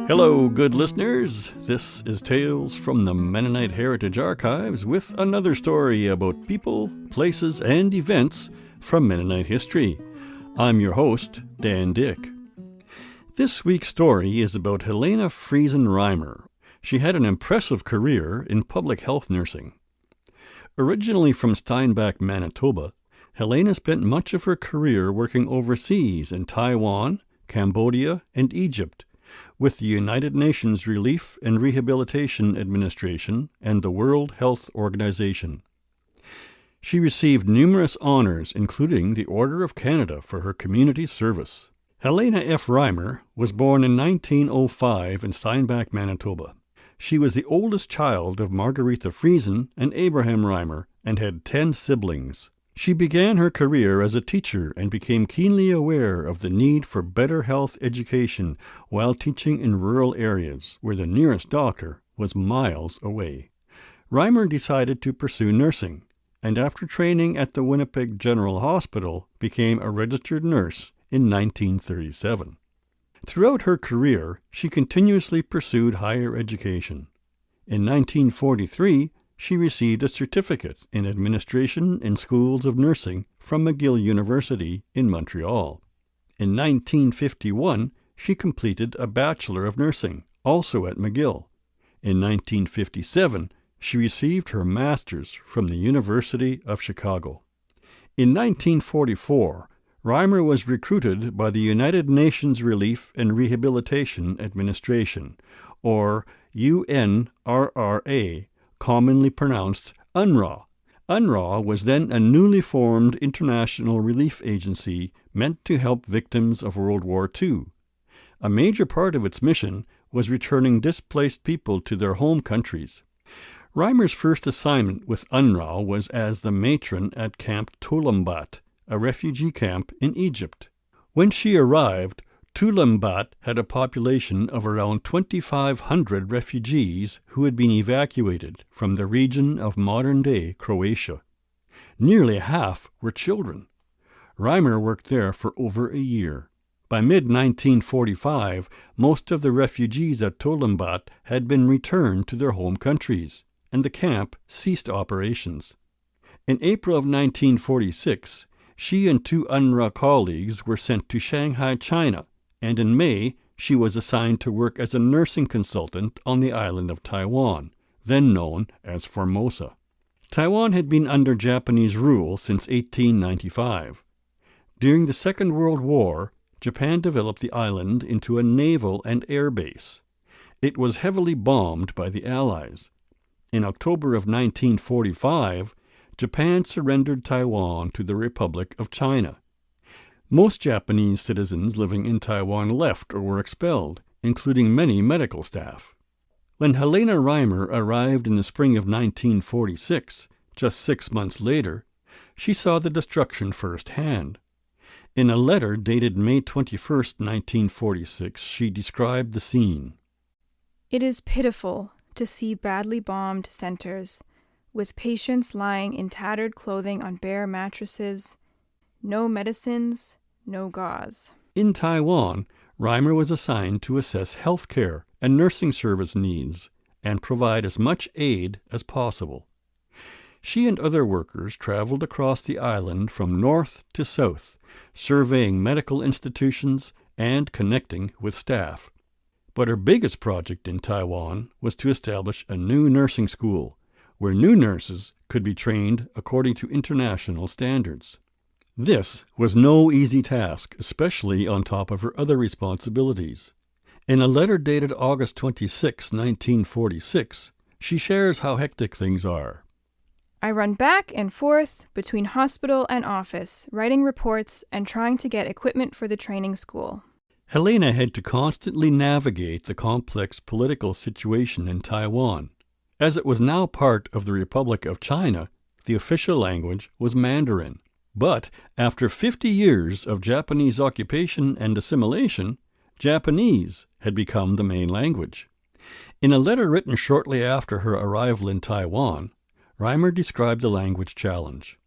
Hello, good listeners. This is Tales from the Mennonite Heritage Archives with another story about people, places, and events from Mennonite history. I'm your host, Dan Dick. This week's story is about Helena Reimer. She had an impressive career in public health nursing. Originally from Steinbach, Manitoba, Helena spent much of her career working overseas in Taiwan, Cambodia, and Egypt, with the United Nations Relief and Rehabilitation Administration and the World Health Organization. She received numerous honors, including the Order of Canada for her community service. Helena F. Reimer was born in 1905 in Steinbach, Manitoba. She was the oldest child of Margaretha Friesen and Abraham Reimer and had 10 siblings. She began her career as a teacher and became keenly aware of the need for better health education while teaching in rural areas where the nearest doctor was miles away. Reimer decided to pursue nursing, and after training at the Winnipeg General Hospital, became a registered nurse in 1937. Throughout her career, she continuously pursued higher education. In 1943, she received a certificate in administration in schools of nursing from McGill University in Montreal. In 1951, she completed a Bachelor of Nursing, also at McGill. In 1957, she received her Master's from the University of Chicago. In 1944, Reimer was recruited by the United Nations Relief and Rehabilitation Administration, or UNRRA, commonly pronounced UNRWA. UNRWA was then a newly formed international relief agency meant to help victims of World War II. A major part of its mission was returning displaced people to their home countries. Reimer's first assignment with UNRWA was as the matron at Camp Tulambat, a refugee camp in Egypt. When she arrived, Tulambat had a population of around 2,500 refugees who had been evacuated from the region of modern-day Croatia. Nearly half were children. Reimer worked there for over a year. By mid-1945, most of the refugees at Tulambat had been returned to their home countries, and the camp ceased operations. In April of 1946, she and 2 UNRWA colleagues were sent to Shanghai, China, and in May, she was assigned to work as a nursing consultant on the island of Taiwan, then known as Formosa. Taiwan had been under Japanese rule since 1895. During the Second World War, Japan developed the island into a naval and air base. It was heavily bombed by the Allies. In October of 1945, Japan surrendered Taiwan to the Republic of China. Most Japanese citizens living in Taiwan left or were expelled, including many medical staff. When Helena Reimer arrived in the spring of 1946, just 6 months later, she saw the destruction firsthand. In a letter dated May 21, 1946, she described the scene. It is pitiful to see badly bombed centers, with patients lying in tattered clothing on bare mattresses, no medicines, no gauze. In Taiwan, Reimer was assigned to assess health care and nursing service needs and provide as much aid as possible. She and other workers traveled across the island from north to south, surveying medical institutions and connecting with staff. But her biggest project in Taiwan was to establish a new nursing school, where new nurses could be trained according to international standards. This was no easy task, especially on top of her other responsibilities. In a letter dated August 26, 1946, she shares how hectic things are. I run back and forth between hospital and office, writing reports and trying to get equipment for the training school. Helena had to constantly navigate the complex political situation in Taiwan. As it was now part of the Republic of China, the official language was Mandarin. But after 50 years of Japanese occupation and assimilation, Japanese had become the main language. In a letter written shortly after her arrival in Taiwan, Reimer described the language challenge.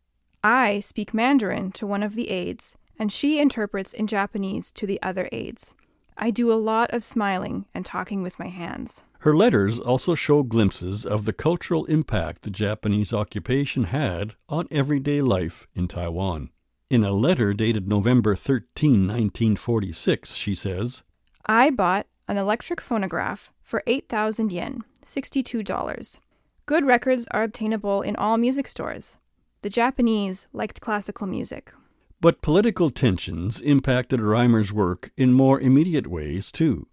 I speak Mandarin to one of the aides, and she interprets in Japanese to the other aides. I do a lot of smiling and talking with my hands. Her letters also show glimpses of the cultural impact the Japanese occupation had on everyday life in Taiwan. In a letter dated November 13, 1946, she says, I bought an electric phonograph for 8,000 yen, $62. Good records are obtainable in all music stores. The Japanese liked classical music. But political tensions impacted Reimer's work in more immediate ways, too.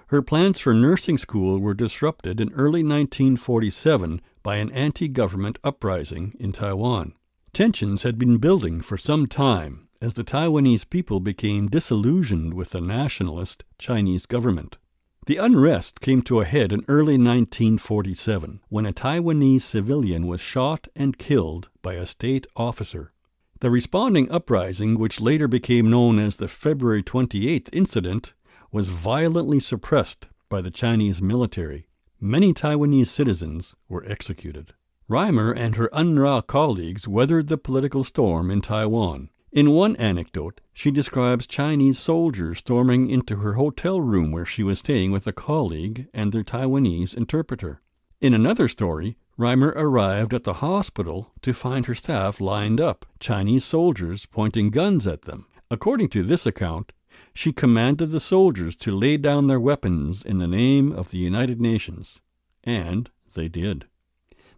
Her plans for nursing school were disrupted in early 1947 by an anti-government uprising in Taiwan. Tensions had been building for some time as the Taiwanese people became disillusioned with the nationalist Chinese government. The unrest came to a head in early 1947 when a Taiwanese civilian was shot and killed by a state officer. The responding uprising, which later became known as the February 28th incident, was violently suppressed by the Chinese military. Many Taiwanese citizens were executed. Reimer and her UNRWA colleagues weathered the political storm in Taiwan. In one anecdote, she describes Chinese soldiers storming into her hotel room where she was staying with a colleague and their Taiwanese interpreter. In another story, Reimer arrived at the hospital to find her staff lined up, Chinese soldiers pointing guns at them. According to this account, she commanded the soldiers to lay down their weapons in the name of the United Nations. And they did.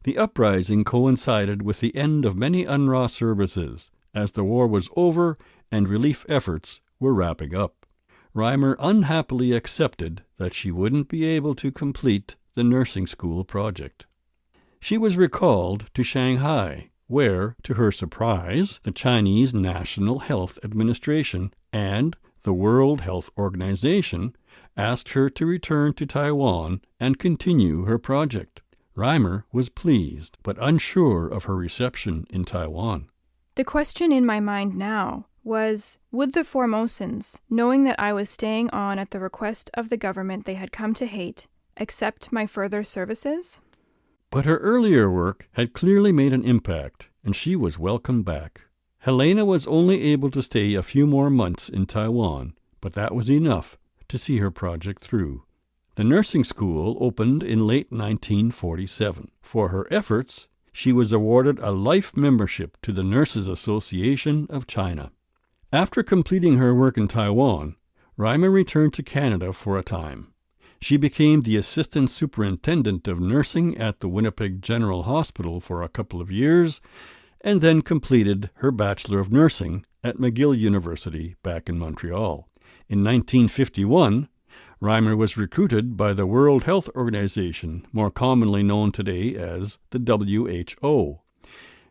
The uprising coincided with the end of many UNRWA services, as the war was over and relief efforts were wrapping up. Reimer unhappily accepted that she wouldn't be able to complete the nursing school project. She was recalled to Shanghai, where, to her surprise, the Chinese National Health Administration and the World Health Organization asked her to return to Taiwan and continue her project. Reimer was pleased, but unsure of her reception in Taiwan. The question in my mind now was, would the Formosans, knowing that I was staying on at the request of the government they had come to hate, accept my further services? But her earlier work had clearly made an impact, and she was welcomed back. Helena was only able to stay a few more months in Taiwan, but that was enough to see her project through. The nursing school opened in late 1947. For her efforts, she was awarded a life membership to the Nurses Association of China. After completing her work in Taiwan, Reimer returned to Canada for a time. She became the assistant superintendent of nursing at the Winnipeg General Hospital for a couple of years, and then completed her Bachelor of Nursing at McGill University back in Montreal. In 1951, Reimer was recruited by the World Health Organization, more commonly known today as the WHO.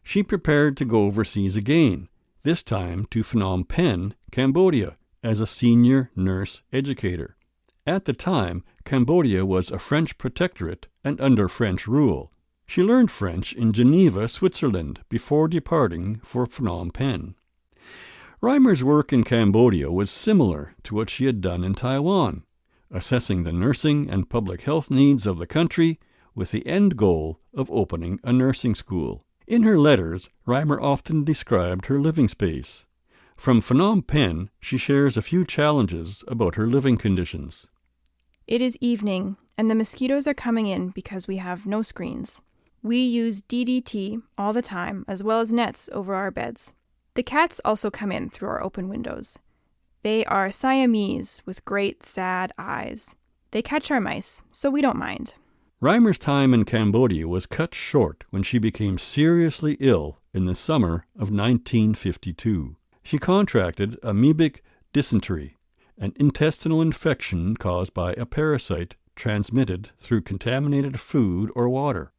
She prepared to go overseas again, this time to Phnom Penh, Cambodia, as a senior nurse educator. At the time, Cambodia was a French protectorate and under French rule. She learned French in Geneva, Switzerland, before departing for Phnom Penh. Reimer's work in Cambodia was similar to what she had done in Taiwan, assessing the nursing and public health needs of the country with the end goal of opening a nursing school. In her letters, Reimer often described her living space. From Phnom Penh, she shares a few challenges about her living conditions. It is evening, and the mosquitoes are coming in because we have no screens. We use DDT all the time, as well as nets over our beds. The cats also come in through our open windows. They are Siamese with great, sad eyes. They catch our mice, so we don't mind. Reimer's time in Cambodia was cut short when she became seriously ill in the summer of 1952. She contracted amoebic dysentery, an intestinal infection caused by a parasite transmitted through contaminated food or water.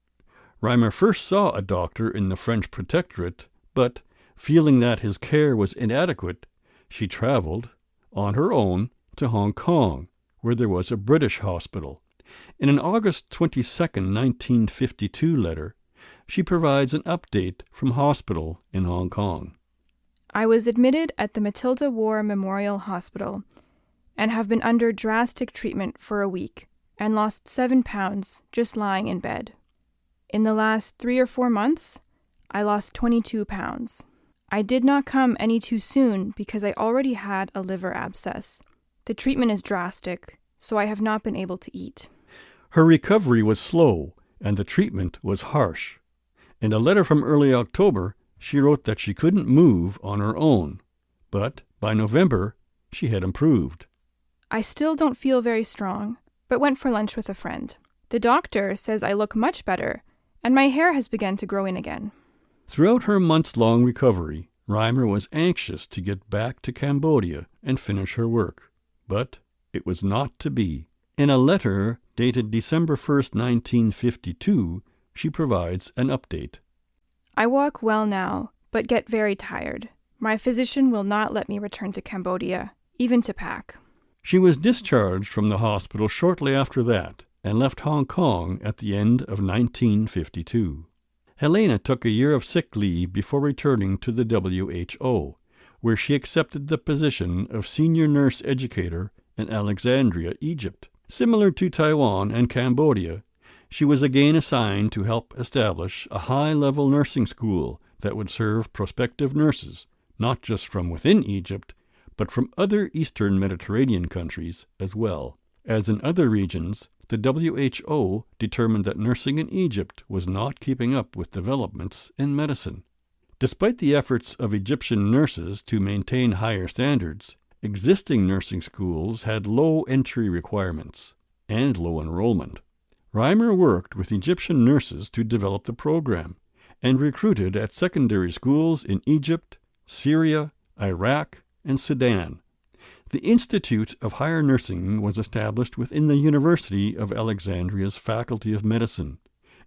Reimer first saw a doctor in the French protectorate, but, feeling that his care was inadequate, she traveled, on her own, to Hong Kong, where there was a British hospital. In an August 22, 1952 letter, she provides an update from hospital in Hong Kong. I was admitted at the Matilda War Memorial Hospital and have been under drastic treatment for a week and lost 7 pounds just lying in bed. In the last 3 or 4 months, I lost 22 pounds. I did not come any too soon because I already had a liver abscess. The treatment is drastic, so I have not been able to eat. Her recovery was slow, and the treatment was harsh. In a letter from early October, she wrote that she couldn't move on her own, but by November, she had improved. I still don't feel very strong, but went for lunch with a friend. The doctor says I look much better, and my hair has begun to grow in again. Throughout her months-long recovery, Reimer was anxious to get back to Cambodia and finish her work, but it was not to be. In a letter dated December 1st, 1952, she provides an update. I walk well now, but get very tired. My physician will not let me return to Cambodia, even to pack. She was discharged from the hospital shortly after that and left Hong Kong at the end of 1952. Helena took a year of sick leave before returning to the WHO, where she accepted the position of senior nurse educator in Alexandria, Egypt. Similar to Taiwan and Cambodia, she was again assigned to help establish a high-level nursing school that would serve prospective nurses, not just from within Egypt, but from other Eastern Mediterranean countries as well. As in other regions, the WHO determined that nursing in Egypt was not keeping up with developments in medicine. Despite the efforts of Egyptian nurses to maintain higher standards, existing nursing schools had low entry requirements and low enrollment. Reimer worked with Egyptian nurses to develop the program and recruited at secondary schools in Egypt, Syria, Iraq, and Sudan. The Institute of Higher Nursing was established within the University of Alexandria's Faculty of Medicine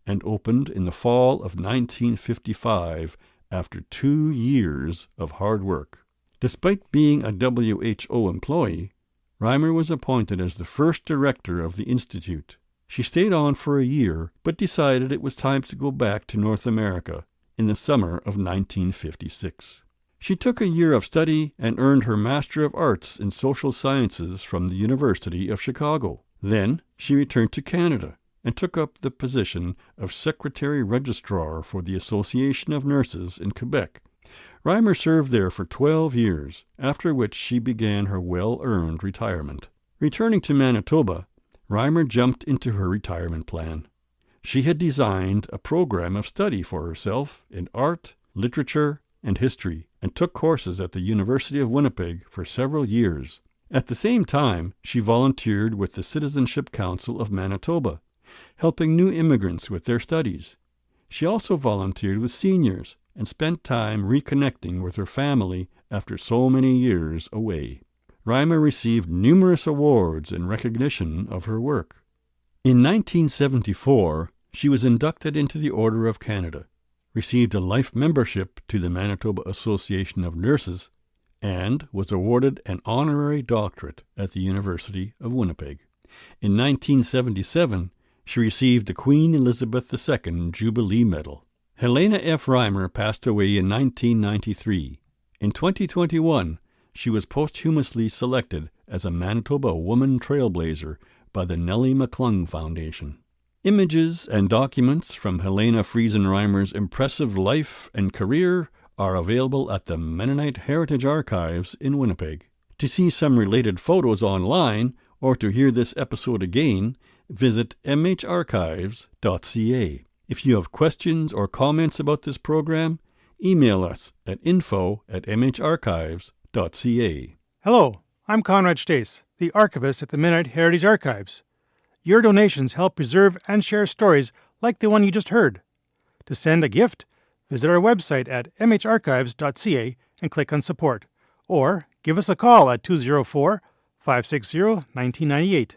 and opened in the fall of 1955 after 2 years of hard work. Despite being a WHO employee, Reimer was appointed as the first director of the institute. She stayed on for a year, but decided it was time to go back to North America in the summer of 1956. She took a year of study and earned her Master of Arts in Social Sciences from the University of Chicago. Then she returned to Canada and took up the position of Secretary Registrar for the Association of Nurses in Quebec. Reimer served there for 12 years, after which she began her well-earned retirement. Returning to Manitoba, Reimer jumped into her retirement plan. She had designed a program of study for herself in art, literature, and history, and took courses at the University of Winnipeg for several years. At the same time, she volunteered with the Citizenship Council of Manitoba, helping new immigrants with their studies. She also volunteered with seniors and spent time reconnecting with her family after so many years away. Reimer received numerous awards in recognition of her work. In 1974, she was inducted into the Order of Canada, received a life membership to the Manitoba Association of Nurses, and was awarded an honorary doctorate at the University of Winnipeg. In 1977, she received the Queen Elizabeth II Jubilee Medal. Helena F. Reimer passed away in 1993. In 2021, she was posthumously selected as a Manitoba Woman Trailblazer by the Nellie McClung Foundation. Images and documents from Helena Friesen Reimer's impressive life and career are available at the Mennonite Heritage Archives in Winnipeg. To see some related photos online or to hear this episode again, visit mharchives.ca. If you have questions or comments about this program, email us at info@mharchives.ca. Hello, I'm Conrad Stace, the archivist at the Mennonite Heritage Archives. Your donations help preserve and share stories like the one you just heard. To send a gift, visit our website at mharchives.ca and click on Support, or give us a call at 204-560-1998.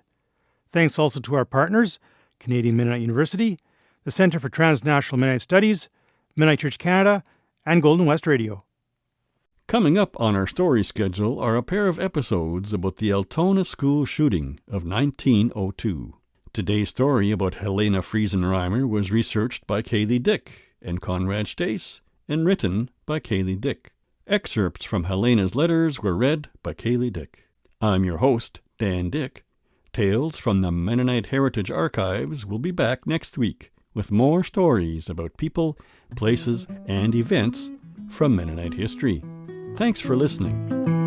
Thanks also to our partners, Canadian Mennonite University, the Centre for Transnational Mennonite Studies, Mennonite Church Canada, and Golden West Radio. Coming up on our story schedule are a pair of episodes about the Altona School shooting of 1902. Today's story about Helena Friesen Reimer was researched by Kaylee Dick and Conrad Stace and written by Kaylee Dick. Excerpts from Helena's letters were read by Kaylee Dick. I'm your host, Dan Dick. Tales from the Mennonite Heritage Archives will be back next week with more stories about people, places, and events from Mennonite history. Thanks for listening.